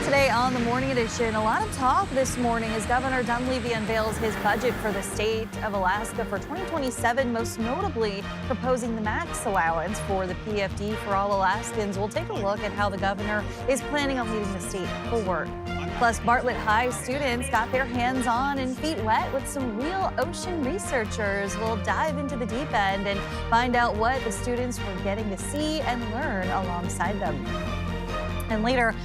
Today on the Morning Edition, a lot of talk this morning as Governor Dunleavy unveils his budget for the state of Alaska for 2027, most notably proposing the max allowance for the PFD for all Alaskans. We'll take a look at how the governor is planning on leading the state forward. Plus, Bartlett High students got their hands on and feet wet with some real ocean researchers. We'll dive into the deep end and find out what the students were getting to see and learn alongside them. And later,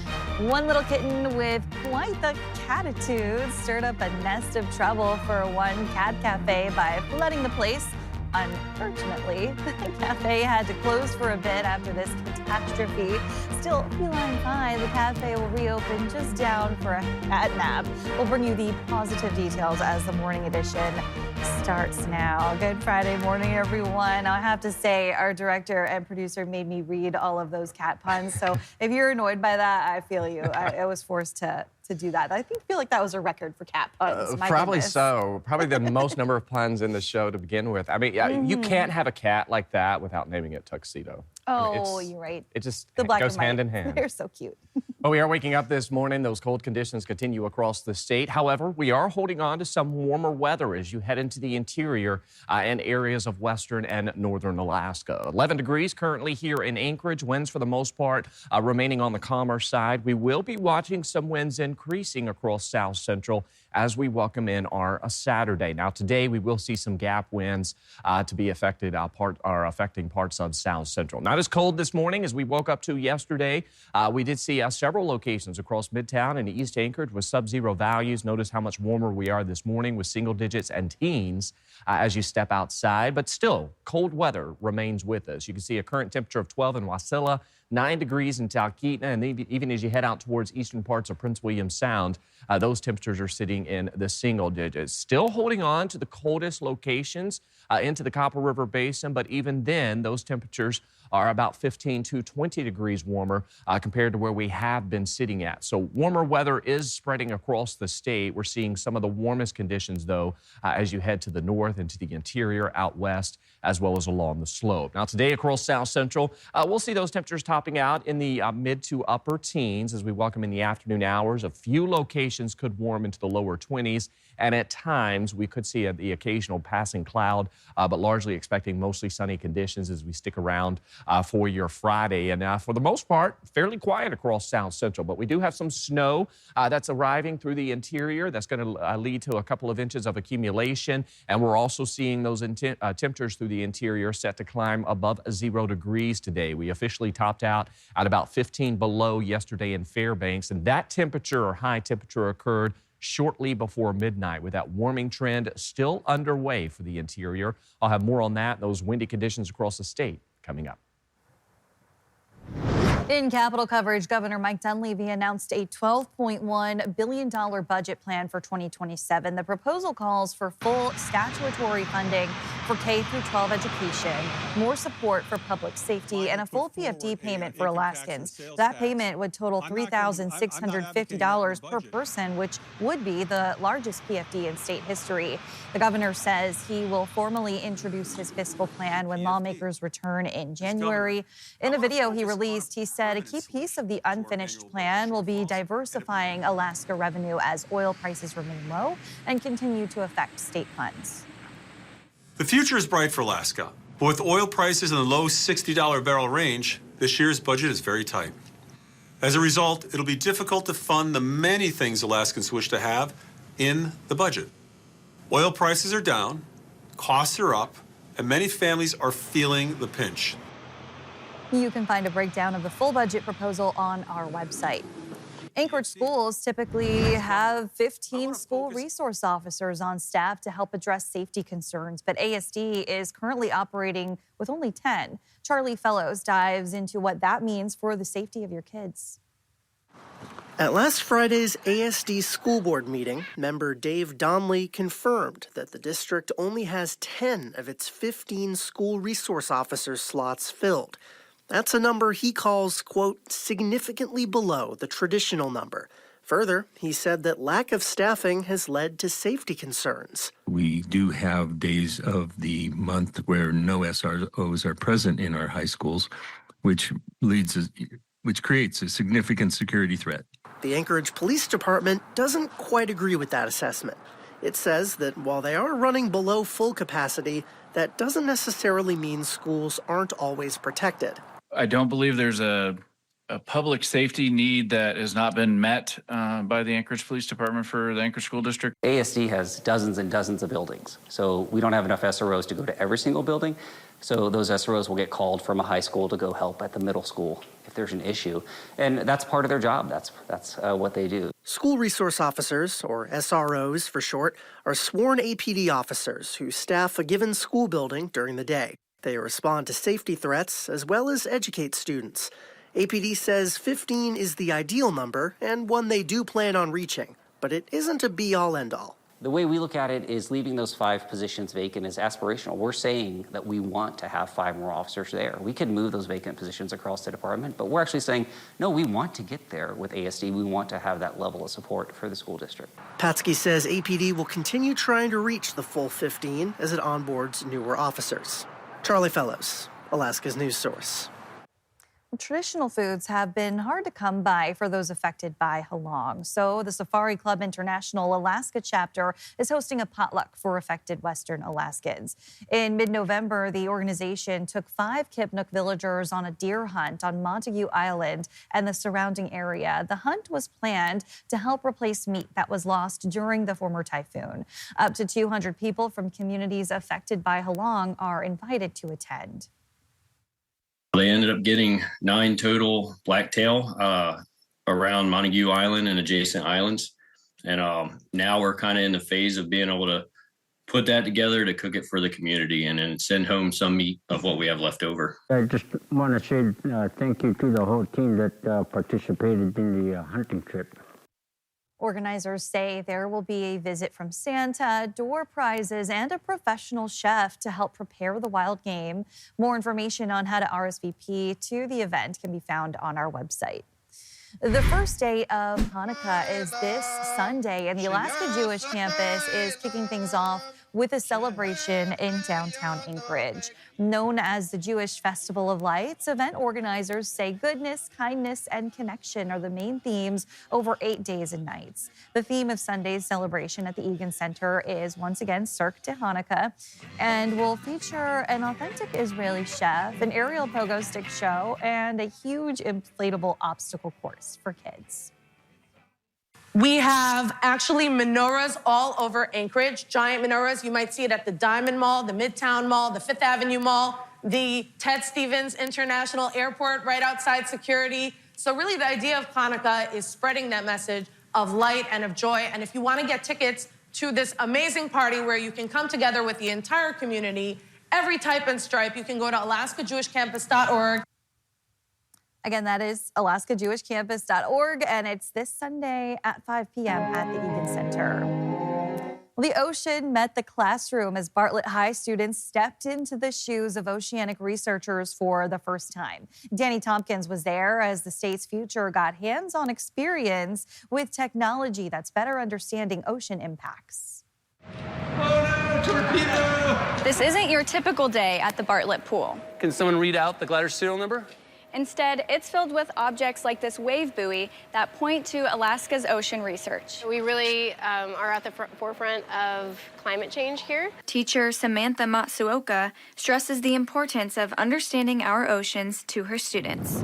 one little kitten with quite the catitude stirred up a nest of trouble for one cat cafe by flooding the place. Unfortunately, the cafe had to close for a bit after this catastrophe. Still feline fine, the cafe will reopen just down for a cat nap. We'll bring you the positive details as the Morning Edition starts now. Good Friday morning, everyone. I have to say, our director and producer made me read all of those cat puns. So if you're annoyed by that, I feel you. I was forced to do that. I feel like that was a record for cat puns. Probably so. Probably the most number of puns in the show to begin with. I mean, you can't have a cat like that without naming it Tuxedo. Oh, you're right. It just goes hand in hand. They're so cute. Well, we are waking up this morning. Those cold conditions continue across the state. However, we are holding on to some warmer weather as you head into the interior and areas of western and northern Alaska. 11 degrees currently here in Anchorage. Winds for the most part remaining on the calmer side. We will be watching some winds increasing across south central as we welcome in our Saturday. Now, today we will see some gap winds to be affecting parts of south central. Not as cold this morning as we woke up to yesterday. We did see several locations across Midtown and East Anchorage with sub-zero values. Notice how much warmer we are this morning with single digits and teens as you step outside. But still, cold weather remains with us. You can see a current temperature of 12 in Wasilla, 9 degrees in Talkeetna, and even as you head out towards eastern parts of Prince William Sound, those temperatures are sitting in the single digits. Still holding on to the coldest locations into the Copper River Basin, but even then, those temperatures are about 15 to 20 degrees warmer compared to where we have been sitting at. So warmer weather is spreading across the state. We're seeing some of the warmest conditions, though, as you head to the north into the interior, out west, as well as along the slope. Now, today across south central, we'll see those temperatures topping out in the mid to upper teens as we welcome in the afternoon hours. A few locations could warm into the lower 20s, and at times we could see the occasional passing cloud, but largely expecting mostly sunny conditions as we stick around for your Friday. And for the most part, fairly quiet across south central, but we do have some snow that's arriving through the interior. That's going to lead to a couple of inches of accumulation, and we're also seeing those temperatures through the interior set to climb above 0 degrees today. We officially topped out at about 15 below yesterday in Fairbanks, and that temperature or high temperature occurred shortly before midnight, with that warming trend still underway for the interior. I'll have more on that, those windy conditions across the state coming up. In Capitol coverage, Governor Mike Dunleavy announced a $12.1 billion budget plan for 2027. The proposal calls for full statutory funding for K-12 education, more support for public safety, and a full PFD payment for Alaskans. That payment would total $3,650 per person, which would be the largest PFD in state history. The governor says he will formally introduce his fiscal plan when lawmakers return in January. In a video he released, he said a key piece of the unfinished plan will be diversifying Alaska revenue as oil prices remain low and continue to affect state funds. The future is bright for Alaska, but with oil prices in the low $60 a barrel range, this year's budget is very tight. As a result, it'll be difficult to fund the many things Alaskans wish to have in the budget. Oil prices are down, costs are up, and many families are feeling the pinch. You can find a breakdown of the full budget proposal on our website. Anchorage schools typically have 15 school resource officers on staff to help address safety concerns, but ASD is currently operating with only 10. Charlie Fellows dives into what that means for the safety of your kids. At last Friday's ASD school board meeting, member Dave Donley confirmed that the district only has 10 of its 15 school resource officer slots filled. That's a number he calls, quote, significantly below the traditional number. Further, he said that lack of staffing has led to safety concerns. We do have days of the month where no SROs are present in our high schools, which creates a significant security threat. The Anchorage Police Department doesn't quite agree with that assessment. It says that while they are running below full capacity, that doesn't necessarily mean schools aren't always protected. I don't believe there's a public safety need that has not been met by the Anchorage Police Department for the Anchorage School District. ASD has dozens and dozens of buildings, so we don't have enough SROs to go to every single building. So those SROs will get called from a high school to go help at the middle school if there's an issue. And that's part of their job. That's what they do. School resource officers, or SROs for short, are sworn APD officers who staff a given school building during the day. They respond to safety threats as well as educate students. APD says 15 is the ideal number and one they do plan on reaching, but it isn't a be-all, end-all. The way we look at it is leaving those 5 positions vacant is aspirational. We're saying that we want to have 5 more officers there. We could move those vacant positions across the department, but we're actually saying, no, we want to get there with ASD. We want to have that level of support for the school district. Patsky says APD will continue trying to reach the full 15 as it onboards newer officers. Charlie Fellows, Alaska's news source. Traditional foods have been hard to come by for those affected by Halong. So the Safari Club International Alaska chapter is hosting a potluck for affected Western Alaskans. In mid-November, the organization took 5 Kipnuk villagers on a deer hunt on Montague Island and the surrounding area. The hunt was planned to help replace meat that was lost during the former typhoon. Up to 200 people from communities affected by Halong are invited to attend. They ended up getting 9 total blacktail around Montague Island and adjacent islands. And now we're kind of in the phase of being able to put that together to cook it for the community and then send home some meat of what we have left over. I just want to say thank you to the whole team that participated in the hunting trip. Organizers say there will be a visit from Santa, door prizes, and a professional chef to help prepare the wild game. More information on how to RSVP to the event can be found on our website. The first day of Hanukkah is this Sunday, and the Alaska Jewish campus is kicking things off with a celebration in downtown Anchorage. Known as the Jewish Festival of Lights, event organizers say goodness, kindness, and connection are the main themes over 8 days and nights. The theme of Sunday's celebration at the Egan Center is once again Cirque de Hanukkah and will feature an authentic Israeli chef, an aerial pogo stick show, and a huge inflatable obstacle course for kids. We have actually menorahs all over Anchorage, giant menorahs. You might see it at the Diamond Mall, the Midtown Mall, the Fifth Avenue Mall, the Ted Stevens International Airport right outside security. So really the idea of Hanukkah is spreading that message of light and of joy. And if you want to get tickets to this amazing party where you can come together with the entire community, every type and stripe, you can go to alaskajewishcampus.org. Again, that is alaskajewishcampus.org, and it's this Sunday at 5 p.m. at the Egan Center. Well, the ocean met the classroom as Bartlett High students stepped into the shoes of oceanic researchers for the first time. Danny Tompkins was there as the state's future got hands-on experience with technology that's better understanding ocean impacts. Oh no, torpedo! This isn't your typical day at the Bartlett pool. Can someone read out the glider serial number? Instead, it's filled with objects like this wave buoy that point to Alaska's ocean research. We really are at the forefront of climate change here. Teacher Samantha Matsuoka stresses the importance of understanding our oceans to her students.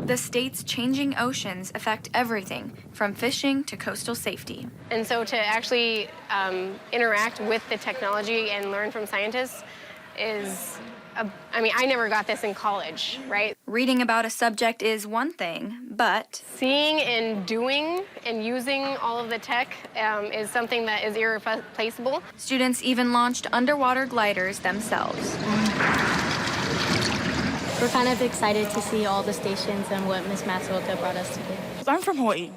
The state's changing oceans affect everything from fishing to coastal safety. And so to actually interact with the technology and learn from scientists is I never got this in college, right? Reading about a subject is one thing, but seeing and doing and using all of the tech is something that is irreplaceable. Students even launched underwater gliders themselves. We're kind of excited to see all the stations and what Ms. Matsuoka brought us today. I'm from Hawaii,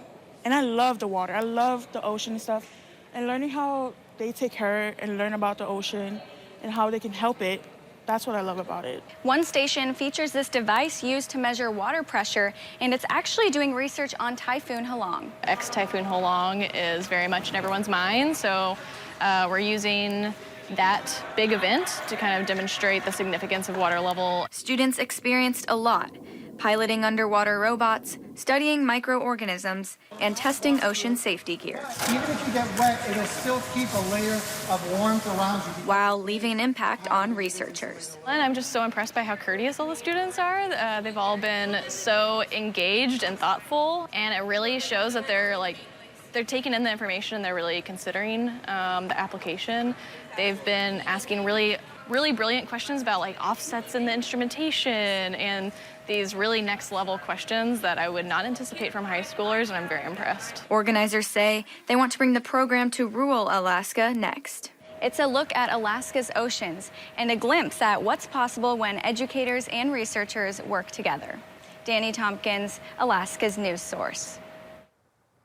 and I love the water. I love the ocean and stuff, and learning how they take care and learn about the ocean and how they can help it. That's what I love about it. One station features this device used to measure water pressure, and it's actually doing research on Typhoon Halong. Ex-Typhoon Halong is very much in everyone's mind, so we're using that big event to kind of demonstrate the significance of water level. Students experienced a lot, piloting underwater robots, studying microorganisms, and testing ocean safety gear. Even if you get wet, it'll still keep a layer of warmth around you. While leaving an impact on researchers. And I'm just so impressed by how courteous all the students are. They've all been so engaged and thoughtful, and it really shows that they're taking in the information and they're really considering the application. They've been asking really brilliant questions about offsets in the instrumentation and these really next level questions that I would not anticipate from high schoolers, and I'm very impressed. Organizers say they want to bring the program to rural Alaska next. It's a look at Alaska's oceans and a glimpse at what's possible when educators and researchers work together. Danny Tompkins, Alaska's news source.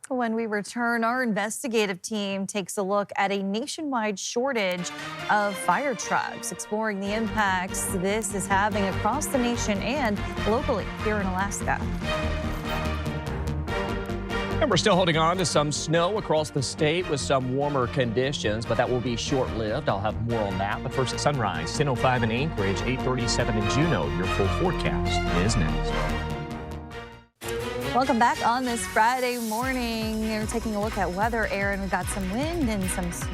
When we return, our investigative team takes a look at a nationwide shortage of fire trucks, exploring the impacts this is having across the nation and locally here in Alaska. And we're still holding on to some snow across the state with some warmer conditions, but that will be short-lived. I'll have more on that. But first at sunrise, 10:05 in Anchorage, 8:37 in Juneau. Your full forecast is next. Welcome back on this Friday morning. We're taking a look at weather, Aaron. We've got some wind and some snow.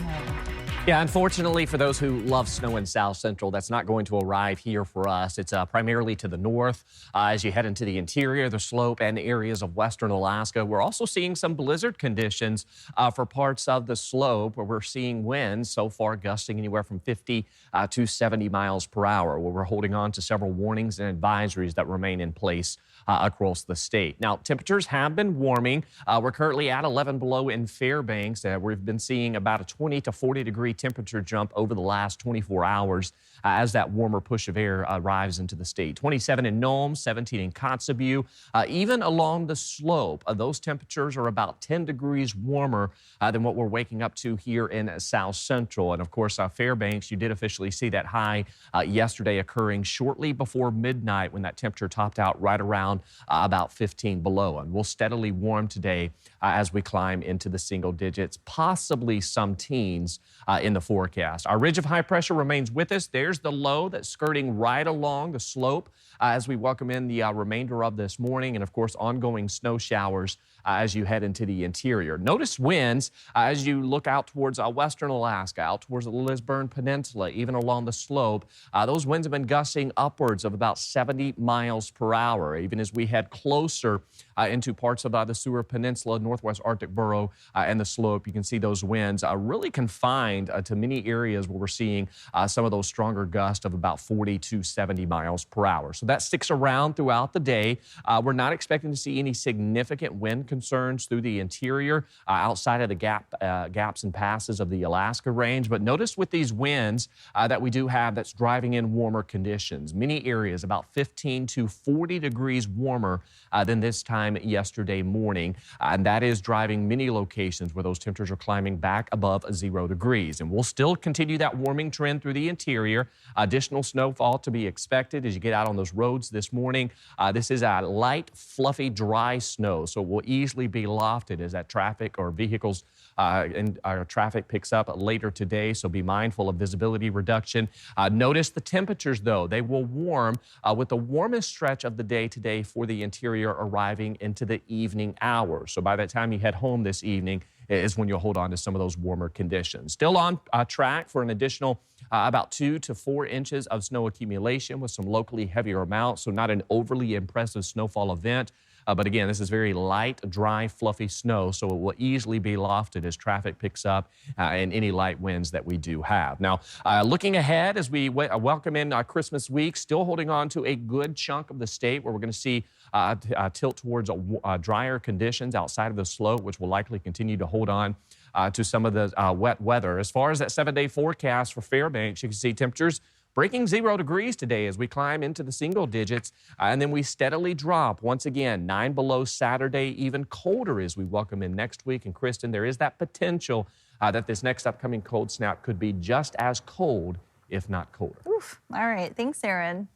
Yeah, unfortunately, for those who love snow in South Central, that's not going to arrive here for us. It's primarily to the north as you head into the interior, the slope, and areas of western Alaska. We're also seeing some blizzard conditions for parts of the slope, where we're seeing winds so far gusting anywhere from 50 to 70 miles per hour, where we're holding on to several warnings and advisories that remain in place across the state. Now, temperatures have been warming. We're currently at 11 below in Fairbanks. We've been seeing about a 20 to 40 degree temperature jump over the last 24 hours as that warmer push of air arrives into the state. 27 in Nome, 17 in Kotzebue. Even along the slope, those temperatures are about 10 degrees warmer than what we're waking up to here in South Central. And of course, Fairbanks, you did officially see that high yesterday occurring shortly before midnight when that temperature topped out right around about 15 below. And we'll steadily warm today as we climb into the single digits, possibly some teens in the forecast. Our ridge of high pressure remains with us. There's the low that's skirting right along the slope as we welcome in the remainder of this morning, and of course ongoing snow showers as you head into the interior. Notice winds as you look out towards western Alaska, out towards the Lisburn Peninsula, even along the slope. Those winds have been gusting upwards of about 70 miles per hour. Even as we head closer into parts of the Seward Peninsula, Northwest Arctic Borough, and the slope, you can see those winds really confined to many areas where we're seeing some of those stronger gusts of about 40 to 70 miles per hour. So that sticks around throughout the day. We're not expecting to see any significant wind concerns through the interior outside of the gaps and passes of the Alaska range. But notice with these winds that we do have that's driving in warmer conditions. Many areas about 15 to 40 degrees warmer than this time yesterday morning. And that is driving many locations where those temperatures are climbing back above 0 degrees. And we'll still continue that warming trend through the interior. Additional snowfall to be expected as you get out on those roads this morning. This is a light, fluffy, dry snow, so it will easily be lofted as that traffic or vehicles and our traffic picks up later today, so be mindful of visibility reduction. Notice the temperatures, though. They will warm with the warmest stretch of the day today for the interior arriving into the evening hours. So by the time you head home this evening is when you'll hold on to some of those warmer conditions. Still on track for an additional about 2 to 4 inches of snow accumulation with some locally heavier amounts, so not an overly impressive snowfall event. But again, this is very light, dry, fluffy snow, so it will easily be lofted as traffic picks up and any light winds that we do have. Now, looking ahead as we welcome in Christmas week, still holding on to a good chunk of the state where we're going to see tilt towards drier conditions outside of the slope, which will likely continue to hold on to some of the wet weather. As far as that 7-day forecast for Fairbanks, you can see temperatures breaking 0 degrees today as we climb into the single digits, and then we steadily drop once again, 9 below Saturday, even colder as we welcome in next week. And Kristen, there is that potential that this next upcoming cold snap could be just as cold, if not colder. Oof. All right. Thanks, Aaron.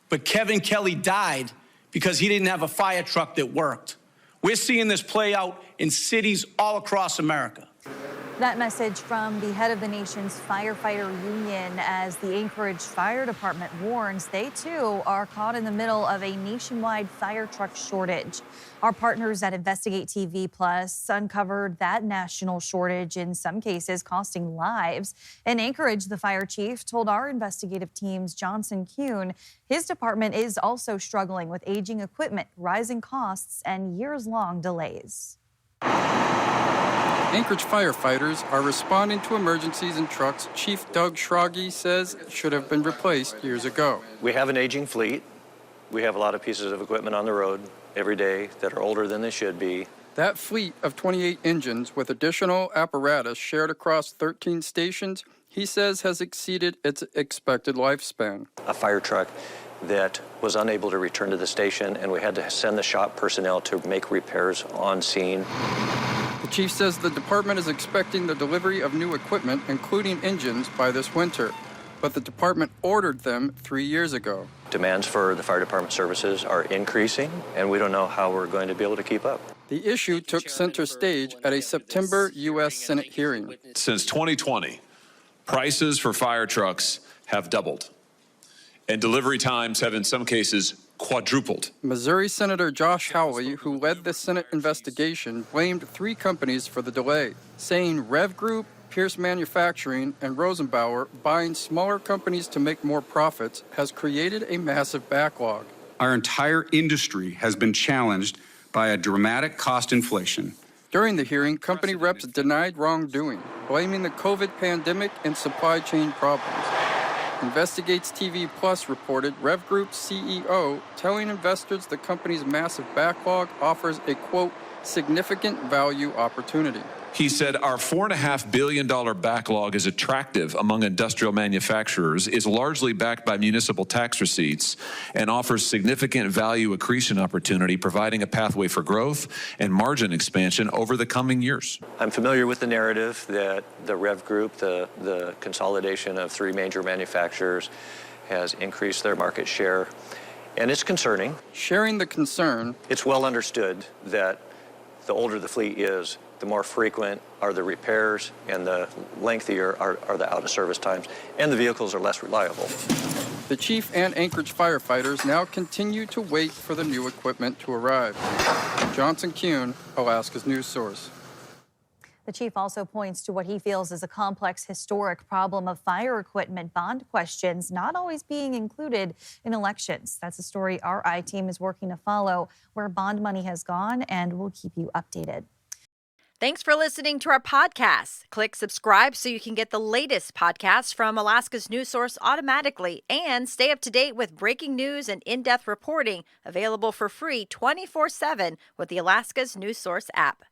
But Kevin Kelly died because he didn't have a fire truck that worked. We're seeing this play out in cities all across America. That message from the head of the nation's firefighter union as the Anchorage Fire Department warns they too are caught in the middle of a nationwide fire truck shortage. Our partners at Investigate TV Plus uncovered that national shortage in some cases costing lives. In Anchorage, the fire chief told our investigative team's Johnson Kuhn his department is also struggling with aging equipment, rising costs, and years-long delays. Anchorage firefighters are responding to emergencies in trucks Chief Doug Schrage says should have been replaced years ago. We have an aging fleet. We have a lot of pieces of equipment on the road every day that are older than they should be. That fleet of 28 engines with additional apparatus shared across 13 stations, he says has exceeded its expected lifespan. A fire truck that was unable to return to the station, and we had to send the shop personnel to make repairs on scene. The chief says the department is expecting the delivery of new equipment, including engines, by this winter, but the department ordered them 3 years ago. Demands for the fire department services are increasing, and we don't know how we're going to be able to keep up. The issue took center stage at a September U.S. Senate hearing. Since 2020, prices for fire trucks have doubled, and delivery times have in some cases quadrupled. Missouri Senator Josh Hawley, who led the Senate investigation, blamed 3 companies for the delay, saying Rev Group, Pierce Manufacturing, and Rosenbauer buying smaller companies to make more profits has created a massive backlog. Our entire industry has been challenged by a dramatic cost inflation. During the hearing, company reps denied wrongdoing, blaming the COVID pandemic and supply chain problems. Investigates TV Plus reported Rev Group's CEO telling investors the company's massive backlog offers a, quote, significant value opportunity. He said our $4.5 billion backlog is attractive among industrial manufacturers, is largely backed by municipal tax receipts, and offers significant value accretion opportunity, providing a pathway for growth and margin expansion over the coming years. I'm familiar with the narrative that the Rev Group, the consolidation of 3 major manufacturers, has increased their market share, and it's concerning. Sharing the concern, it's well understood that the older the fleet is, the more frequent are the repairs, and the lengthier are the out-of-service times, and the vehicles are less reliable. The chief and Anchorage firefighters now continue to wait for the new equipment to arrive. Johnson Kuhn, Alaska's news source. The chief also points to what he feels is a complex historic problem of fire equipment bond questions not always being included in elections. That's a story our I-team is working to follow, where bond money has gone, and we'll keep you updated. Thanks for listening to our podcast. Click subscribe so you can get the latest podcasts from Alaska's news source automatically, and stay up to date with breaking news and in-depth reporting available for free 24/7 with the Alaska's news source app.